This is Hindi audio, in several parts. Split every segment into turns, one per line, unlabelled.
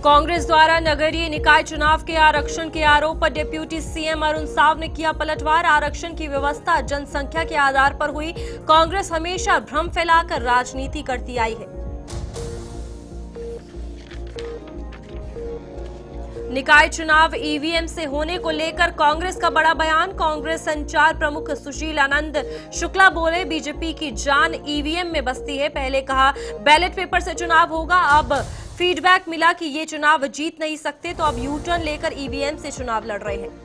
कांग्रेस द्वारा नगरीय निकाय चुनाव के आरक्षण के आरोप पर डिप्टी सीएम अरुण साव ने किया पलटवार। आरक्षण की व्यवस्था जनसंख्या के आधार पर हुई। कांग्रेस हमेशा भ्रम फैलाकर राजनीति करती आई है। निकाय चुनाव ईवीएम से होने को लेकर कांग्रेस का बड़ा बयान। कांग्रेस संचार प्रमुख सुशील आनंद शुक्ला बोले, बीजेपी की जान ईवीएम में बसती है। पहले कहा बैलेट पेपर से चुनाव होगा, अब फीडबैक मिला कि ये चुनाव जीत नहीं सकते, तो अब यू टर्न लेकर ईवीएम से चुनाव लड़ रहे हैं।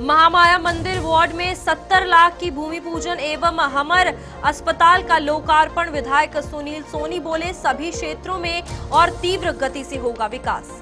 महामाया मंदिर वार्ड में 70 लाख की भूमि पूजन एवं हमर अस्पताल का लोकार्पण। विधायक सुनील सोनी बोले, सभी क्षेत्रों में और तीव्र गति से होगा विकास।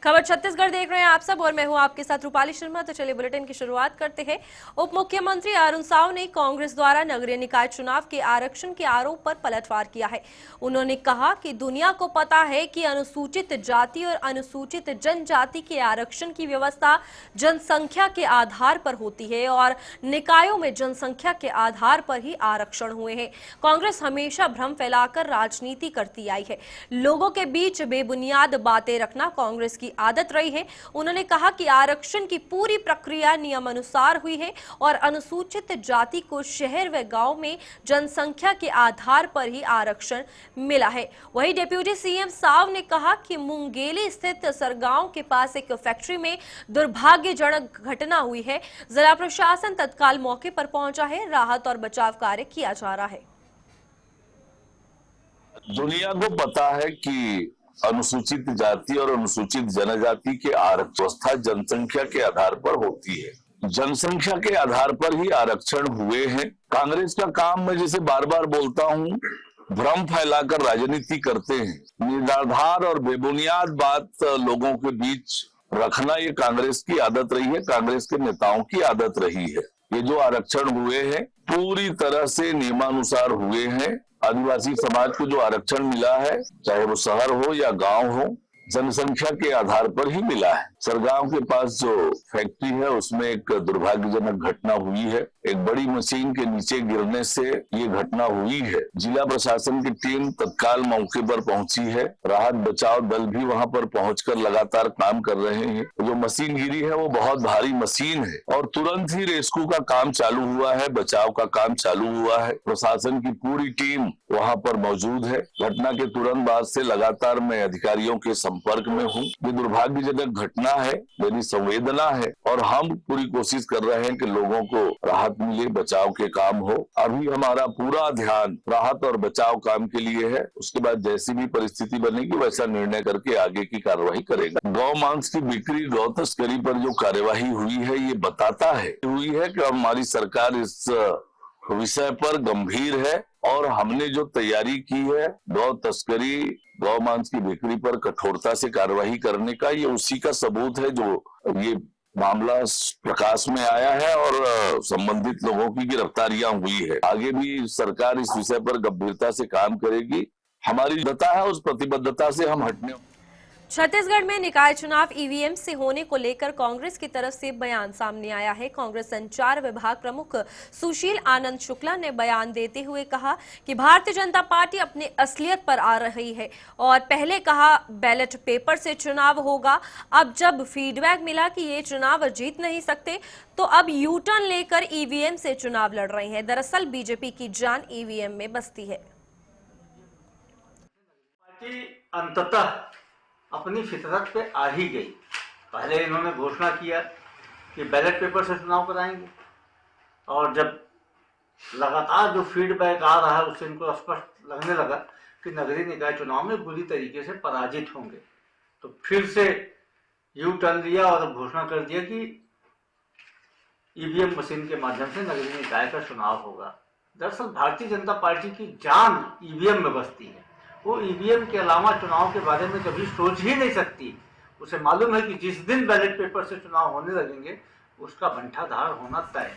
खबर छत्तीसगढ़ देख रहे हैं आप सब और मैं हूं आपके साथ रूपाली शर्मा। तो चलिए बुलेटिन की शुरुआत करते हैं। उप मुख्यमंत्री अरुण साव ने कांग्रेस द्वारा नगरीय निकाय चुनाव के आरक्षण के आरोप पर पलटवार किया है। उन्होंने कहा कि दुनिया को पता है कि अनुसूचित जाति और अनुसूचित जनजाति के आरक्षण की व्यवस्था जनसंख्या के आधार पर होती है और निकायों में जनसंख्या के आधार पर ही आरक्षण हुए हैं। कांग्रेस हमेशा भ्रम फैलाकर राजनीति करती आई है। लोगों के बीच बेबुनियाद बातें रखना कांग्रेस की आदत रही है। उन्होंने कहा कि आरक्षण की पूरी प्रक्रिया नियमानुसार हुई है और अनुसूचित जाति को शहर व गांव में जनसंख्या के आधार पर ही आरक्षण मिला है। वहीं डिप्टी सीएम साव ने कहा कि मुंगेली स्थित सरगांव के पास एक फैक्ट्री में दुर्भाग्यजनक घटना हुई है। जिला प्रशासन तत्काल मौके पर पहुंचा है। राहत और बचाव कार्य किया जा रहा है।
दुनिया को पता है कि अनुसूचित जाति और अनुसूचित जनजाति के आरक्षण व्यवस्था जनसंख्या के आधार पर होती है। जनसंख्या के आधार पर ही आरक्षण हुए हैं। कांग्रेस का काम, मैं जैसे बार बार बोलता हूं, भ्रम फैलाकर राजनीति करते हैं। निराधार और बेबुनियाद बात लोगों के बीच रखना ये कांग्रेस की आदत रही है, कांग्रेस के नेताओं की आदत रही है। ये जो आरक्षण हुए हैं पूरी तरह से नियमानुसार हुए हैं। आदिवासी समाज को जो आरक्षण मिला है, चाहे वो शहर हो या गांव हो, जनसंख्या के आधार पर ही मिला है। सरगांव के पास जो फैक्ट्री है उसमें एक दुर्भाग्यजनक घटना हुई है। एक बड़ी मशीन के नीचे गिरने से ये घटना हुई है। जिला प्रशासन की टीम तत्काल मौके पर पहुंची है। राहत बचाव दल भी वहां पर पहुंचकर लगातार काम कर रहे हैं। जो मशीन गिरी है वो बहुत भारी मशीन है और तुरंत ही रेस्क्यू का काम चालू हुआ है, बचाव का काम चालू हुआ है। प्रशासन की पूरी टीम वहां पर मौजूद है। घटना के तुरंत बाद से लगातार मैं अधिकारियों के संपर्क में हूँ। ये दुर्भाग्यजनक घटना है, मेरी संवेदना है और हम पूरी कोशिश कर रहे हैं कि लोगों को राहत मिले, बचाव के काम हो। अभी हमारा पूरा ध्यान राहत और बचाव काम के लिए है। उसके बाद जैसी भी परिस्थिति बनेगी वैसा निर्णय करके आगे की कार्रवाई करेगा। गौ मांस की बिक्री, गौ तस्करी पर जो कार्यवाही हुई है ये बताता है कि हमारी सरकार इस विषय पर गंभीर है और हमने जो तैयारी की है गौ तस्करी, गौ मांस की बिक्री पर कठोरता से कार्रवाई करने का, ये उसी का सबूत है जो ये मामला प्रकाश में आया है और संबंधित लोगों की गिरफ्तारियां हुई है। आगे भी सरकार इस विषय पर गंभीरता से काम करेगी। हमारी प्रतिबद्धता है, उस प्रतिबद्धता से हम हटने।
छत्तीसगढ़ में निकाय चुनाव ईवीएम से होने को लेकर कांग्रेस की तरफ से बयान सामने आया है। कांग्रेस संचार विभाग प्रमुख सुशील आनंद शुक्ला ने बयान देते हुए कहा कि भारतीय जनता पार्टी अपने असलियत पर आ रही है और पहले कहा बैलेट पेपर से चुनाव होगा, अब जब फीडबैक मिला कि ये चुनाव जीत नहीं सकते तो अब यू टर्न लेकर ईवीएम से चुनाव लड़ रहे हैं। दरअसल बीजेपी की जान ईवीएम में बसती है।
अंततः अपनी फितरत पे आ ही गई। पहले इन्होंने घोषणा किया कि बैलेट पेपर से चुनाव कराएंगे और जब लगातार जो फीडबैक आ रहा है उससे इनको स्पष्ट लगने लगा कि नगरीय निकाय चुनाव में बुरी तरीके से पराजित होंगे, तो फिर से यू टर्न लिया और घोषणा कर दिया कि ईवीएम मशीन के माध्यम से नगरीय निकाय का चुनाव होगा। दरअसल भारतीय जनता पार्टी की जान ईवीएम में बसती है। वो ईवीएम के अलावा चुनाव के बारे में कभी सोच ही नहीं सकती। उसे मालूम है कि जिस दिन बैलेट पेपर से चुनाव होने लगेंगे उसका बंटाधार होना तय है।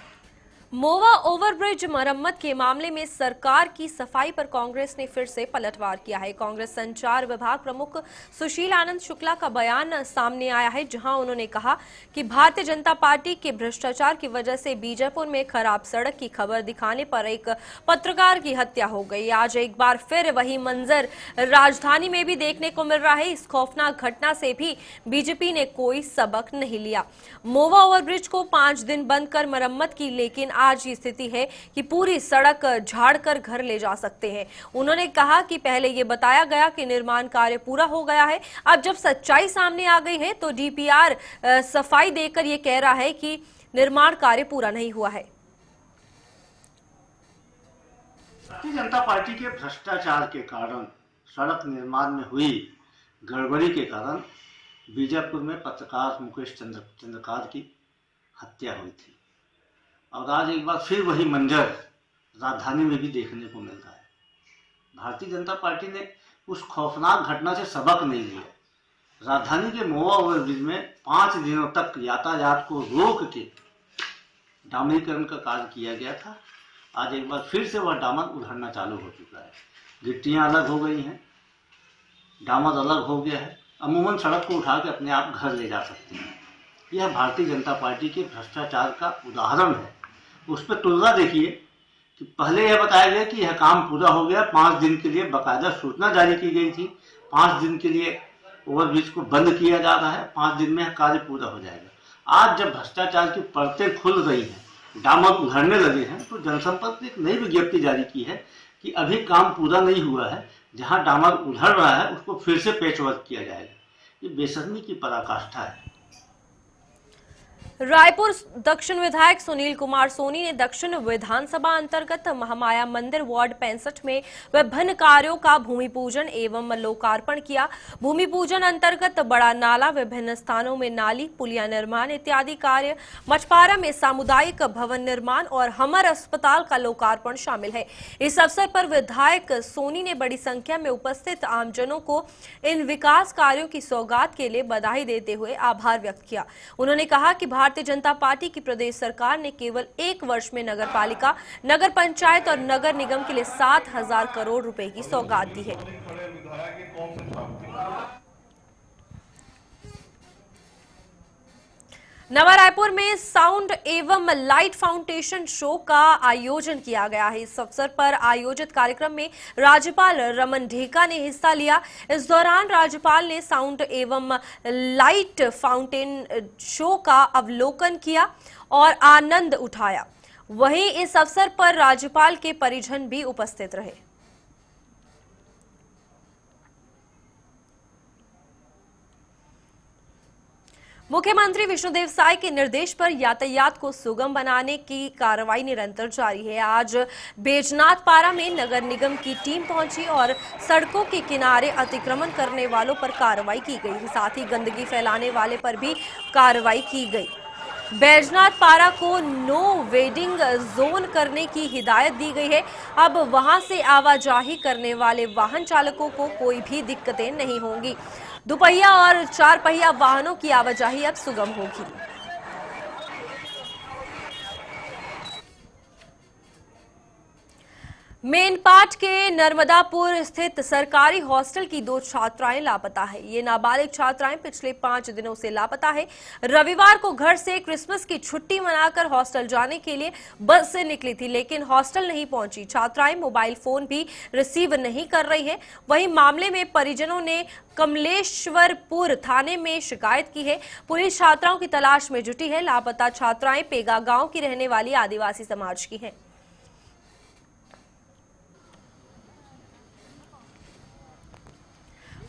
मोवा ओवरब्रिज मरम्मत के मामले में सरकार की सफाई पर कांग्रेस ने फिर से पलटवार किया है। कांग्रेस संचार विभाग प्रमुख सुशील आनंद शुक्ला का बयान सामने आया है, जहां उन्होंने कहा कि भारतीय जनता पार्टी के भ्रष्टाचार की वजह से बीजापुर में खराब सड़क की खबर दिखाने पर एक पत्रकार की हत्या हो गई। आज एक बार फिर वही मंजर राजधानी में भी देखने को मिल रहा है। इस खौफनाक घटना से भी बीजेपी ने कोई सबक नहीं लिया। मोवा ओवरब्रिज को 5 दिन बंद कर मरम्मत की, लेकिन आज ये स्थिति है कि पूरी सड़क झाड़कर घर ले जा सकते हैं। उन्होंने कहा कि पहले ये बताया गया कि निर्माण कार्य पूरा हो गया है, अब जब सच्चाई सामने आ गई है तो डीपीआर सफाई देकर ये कह रहा है कि निर्माण कार्य पूरा नहीं हुआ है।
भारतीय जनता पार्टी के भ्रष्टाचार के कारण, सड़क निर्माण में हुई गड़बड़ी के कारण बीजापुर में पत्रकार मुकेश चंद्रकार की हत्या हुई थी। और आज एक बार फिर वही मंजर राजधानी में भी देखने को मिल रहा है। भारतीय जनता पार्टी ने उस खौफनाक घटना से सबक नहीं लिया। राजधानी के मोवा ओवरब्रिज में 5 दिनों तक यातायात को रोक के डामरीकरण का कार्य किया गया था। आज एक बार फिर से वह डामर उधरना चालू हो चुका है। गिट्टियां अलग हो गई हैं, डामर अलग हो गया है। अमूमन सड़क को उठा के अपने आप घर ले जा सकते हैं। यह भारतीय जनता पार्टी के भ्रष्टाचार का उदाहरण है। उस पर तुलना देखिए कि पहले यह बताया गया कि यह काम पूरा हो गया, 5 दिन के लिए बाकायदा सूचना जारी की गई थी, 5 दिन के लिए ओवरब्रिज को बंद किया जा रहा है, 5 दिन में कार्य पूरा हो जाएगा। आज जब भ्रष्टाचार की परतें खुल रही हैं, डामर उधरने लगे हैं, तो जनसंपर्क ने एक नई विज्ञप्ति जारी की है कि अभी काम पूरा नहीं हुआ है, जहां डामर उधर रहा है उसको फिर से पेचवर्क किया जाएगा। ये बेशर्मी की पराकाष्ठा है।
रायपुर दक्षिण विधायक सुनील कुमार सोनी ने दक्षिण विधानसभा अंतर्गत महामाया मंदिर वार्ड 65 में विभिन्न कार्यों का भूमि पूजन एवं लोकार्पण किया। भूमि पूजन अंतर्गत बड़ा नाला, विभिन्न स्थानों में नाली, पुलिया निर्माण इत्यादि कार्य, मछपारा में सामुदायिक भवन निर्माण और हमर अस्पताल का लोकार्पण शामिल है। इस अवसर पर विधायक सोनी ने बड़ी संख्या में उपस्थित आमजनों को इन विकास कार्यों की सौगात के लिए बधाई देते हुए आभार व्यक्त किया। उन्होंने कहा कि भारतीय जनता पार्टी की प्रदेश सरकार ने केवल 1 वर्ष में नगर पालिका, नगर पंचायत और नगर निगम के लिए 7,000 करोड़ रुपए की सौगात दी है। नवा रायपुर में साउंड एवं लाइट फाउंटेशन शो का आयोजन किया गया है। इस अवसर पर आयोजित कार्यक्रम में राज्यपाल रमन ढेका ने हिस्सा लिया। इस दौरान राज्यपाल ने साउंड एवं लाइट फाउंटेन शो का अवलोकन किया और आनंद उठाया। वहीं इस अवसर पर राज्यपाल के परिजन भी उपस्थित रहे। मुख्यमंत्री विष्णुदेव साय के निर्देश पर यातायात को सुगम बनाने की कार्रवाई निरंतर जारी है। आज बैजनाथ पारा में नगर निगम की टीम पहुंची और सड़कों के किनारे अतिक्रमण करने वालों पर कार्रवाई की गई। साथ ही गंदगी फैलाने वाले पर भी कार्रवाई की गई। बैजनाथ पारा को नो वेडिंग जोन करने की हिदायत दी गई है। अब वहां से आवाजाही करने वाले वाहन चालकों को कोई भी दिक्कतें नहीं होंगी। दुपहिया और 4 पहिया वाहनों की आवाजाही अब सुगम होगी। मेनपाट के नर्मदापुर स्थित सरकारी हॉस्टल की 2 छात्राएं लापता है। ये नाबालिग छात्राएं पिछले 5 दिनों से लापता है। रविवार को घर से क्रिसमस की छुट्टी मनाकर हॉस्टल जाने के लिए बस से निकली थी, लेकिन हॉस्टल नहीं पहुंची। छात्राएं मोबाइल फोन भी रिसीव नहीं कर रही हैं। वहीं मामले में परिजनों ने कमलेश्वरपुर थाने में शिकायत की है। पुलिस छात्राओं की तलाश में जुटी है। लापता छात्राएं पेगा गांव की रहने वाली आदिवासी समाज की हैं।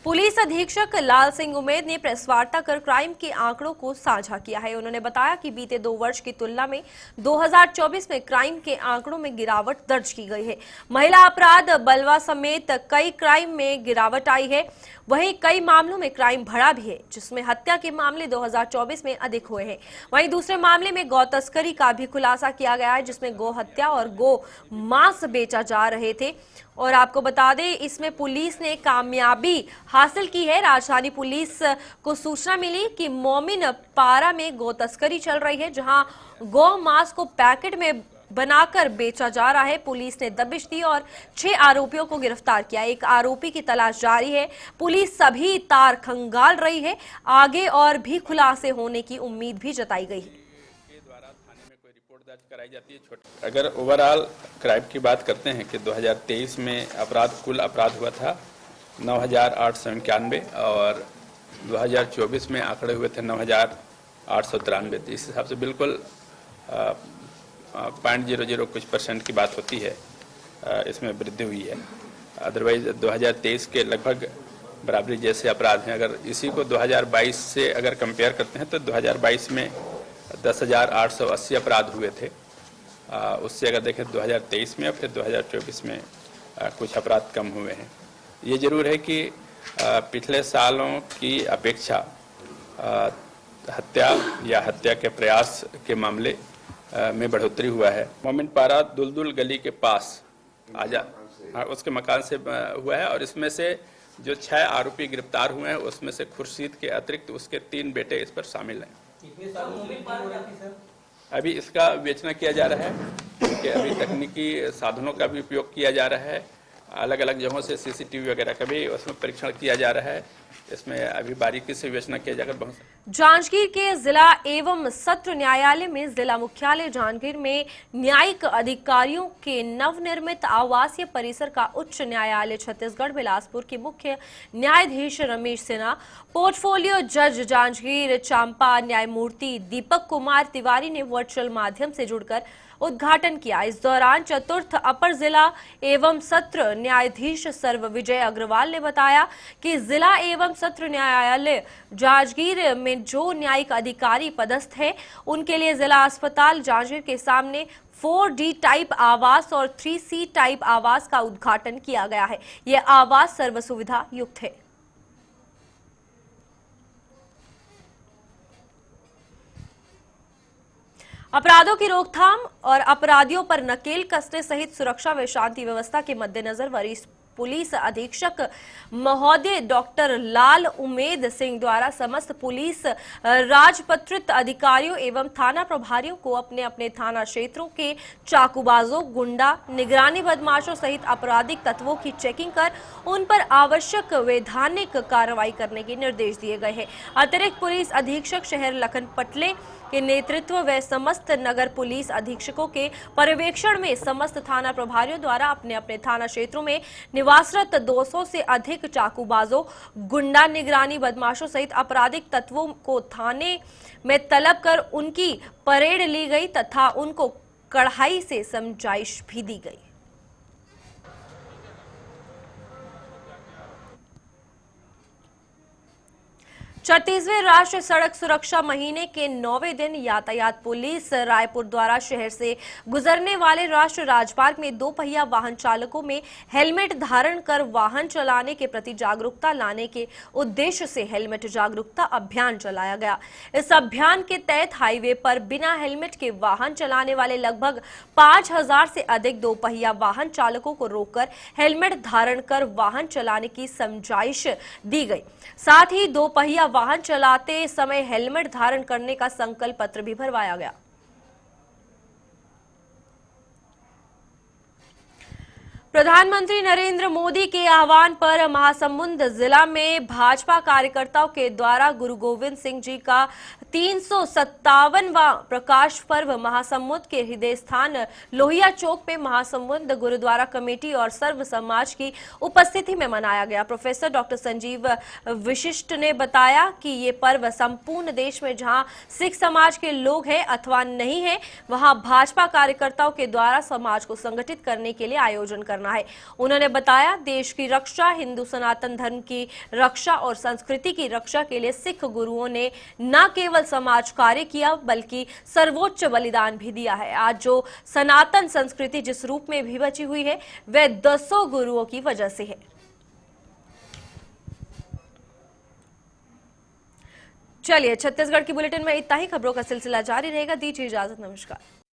पुलिस अधीक्षक लाल सिंह उमेद ने प्रेस वार्ता कर क्राइम के आंकड़ों को साझा किया है। उन्होंने बताया कि बीते 2 वर्ष की तुलना में 2024 में क्राइम के आंकड़ों में गिरावट दर्ज की गई है। महिला अपराध, बलवा समेत कई क्राइम में गिरावट आई है। वहीं कई मामलों में क्राइम बढ़ा भी है, जिसमें हत्या के मामले 2024 में अधिक हुए हैं। वहीं दूसरे मामले में गौ तस्करी का भी खुलासा किया गया है, जिसमें गौ हत्या और गौ मांस बेचा जा रहे थे। और आपको बता दें, इसमें पुलिस ने कामयाबी हासिल की है। राजधानी पुलिस को सूचना मिली कि मोमिन पारा में गौ तस्करी चल रही है, जहां गौ मांस को पैकेट में बनाकर बेचा जा रहा है। पुलिस ने दबिश दी और 6 आरोपियों को गिरफ्तार किया। एक आरोपी की तलाश जारी है। पुलिस सभी तार खंगाल रही है। आगे और भी खुलासे होने की उम्मीद भी जताई गई है।
दर्ज कराई जाती है। अगर ओवरऑल क्राइम की बात करते हैं कि 2023 में कुल अपराध हुआ था 9,891 और 2024 में आंकड़े हुए थे 9,893। तो इस हिसाब से बिल्कुल 0.00 कुछ % की बात होती है, इसमें वृद्धि हुई है। अदरवाइज 2023 के लगभग बराबरी जैसे अपराध हैं। अगर इसी को 2022 से अगर कंपेयर करते हैं तो 2022 में 10,880 अपराध हुए थे। उससे अगर देखें 2023 में और फिर 2024 में कुछ अपराध कम हुए हैं। ये जरूर है कि पिछले सालों की अपेक्षा हत्या या हत्या के प्रयास के मामले में बढ़ोतरी हुआ है। मोमिन पारा दुलदुल गली के पास उसके मकान से हुआ है और इसमें से जो 6 आरोपी गिरफ्तार हुए हैं उसमें से खुर्शीद के अतिरिक्त उसके 3 बेटे इस पर शामिल हैं। अभी इसका विवेचना किया जा रहा है क्योंकि अभी तकनीकी साधनों का भी उपयोग किया जा रहा है। अलग अलग जगहों से CCTV वगैरह का भी उसमें परीक्षण किया जा रहा है। इसमें अभी बारीकी से विवेचना किया जाकर बहुत।
जांजगीर के जिला एवं सत्र न्यायालय में जिला मुख्यालय जांजगीर में न्यायिक अधिकारियों के नवनिर्मित आवासीय परिसर का उच्च न्यायालय छत्तीसगढ़ बिलासपुर के मुख्य न्यायाधीश रमेश सिन्हा, पोर्टफोलियो जज जांजगीर चांपा न्यायमूर्ति दीपक कुमार तिवारी ने वर्चुअल माध्यम से जुड़कर उद्घाटन किया। इस दौरान चतुर्थ अपर जिला एवं सत्र न्यायाधीश सर्व विजय अग्रवाल ने बताया कि जिला एवं सत्र न्यायालय जांजगीर में जो न्यायिक अधिकारी पदस्थ है उनके लिए जिला अस्पताल जांजगीर के सामने 4D टाइप आवास और 3C टाइप आवास का उद्घाटन किया गया है। यह आवास सर्व सुविधा युक्त है। अपराधों की रोकथाम और अपराधियों पर नकेल कसने सहित सुरक्षा व शांति व्यवस्था के मद्देनजर वरिष्ठ पुलिस अधीक्षक महोदय डॉक्टर लाल उमेद सिंह द्वारा समस्त पुलिस राजपत्रित अधिकारियों एवं थाना प्रभारियों को अपने अपने थाना क्षेत्रों के चाकूबाजों, गुंडा, निगरानी बदमाशों सहित आपराधिक तत्वों की चेकिंग कर उन पर आवश्यक वैधानिक कार्रवाई करने के निर्देश दिए गए हैं। अतिरिक्त पुलिस अधीक्षक शहर लखन पटले के नेतृत्व व समस्त नगर पुलिस अधीक्षकों के पर्यवेक्षण में समस्त थाना प्रभारियों द्वारा अपने अपने थाना क्षेत्रों में निवासरत 200 से अधिक चाकूबाजों, गुंडा, निगरानी बदमाशों सहित आपराधिक तत्वों को थाने में तलब कर उनकी परेड ली गई तथा उनको कड़ाई से समझाइश भी दी गई। छत्तीसवें राष्ट्रीय सड़क सुरक्षा महीने के 9वें दिन यातायात पुलिस रायपुर द्वारा शहर से गुजरने वाले राष्ट्रीय राजमार्ग में 2 पहिया वाहन चालकों में हेलमेट धारण कर वाहन चलाने के प्रति जागरूकता लाने के उद्देश्य से हेलमेट जागरूकता अभियान चलाया गया। इस अभियान के तहत हाईवे पर बिना हेलमेट के वाहन चलाने वाले लगभग 5000 से अधिक 2 पहिया वाहन चालकों को रोककर हेलमेट धारण कर वाहन चलाने की समझाइश दी गई। साथ ही 2 पहिया वाहन चलाते समय हेलमेट धारण करने का संकल्प पत्र भी भरवाया गया। प्रधानमंत्री नरेंद्र मोदी के आह्वान पर महासमुंद जिला में भाजपा कार्यकर्ताओं के द्वारा गुरु गोविंद सिंह जी का 357वां प्रकाश पर्व महासमुंद के हृदय स्थान लोहिया चौक पे महासमुंद गुरुद्वारा कमेटी और सर्व समाज की उपस्थिति में मनाया गया। प्रोफेसर डॉक्टर संजीव विशिष्ट ने बताया कि ये पर्व संपूर्ण देश में जहां सिख समाज के लोग हैं अथवा नहीं है वहां भाजपा कार्यकर्ताओं के द्वारा समाज को संगठित करने के लिए आयोजन करना है। उन्होंने बताया देश की रक्षा, हिंदू सनातन धर्म की रक्षा और संस्कृति की रक्षा के लिए सिख गुरुओं ने न केवल समाज कार्य किया बल्कि सर्वोच्च बलिदान भी दिया है। आज जो सनातन संस्कृति जिस रूप में भी बची हुई है वह 200 गुरुओं की वजह से है। चलिए, छत्तीसगढ़ की बुलेटिन में इतना ही। खबरों का सिलसिला जारी रहेगा। दीजिए इजाजत। नमस्कार।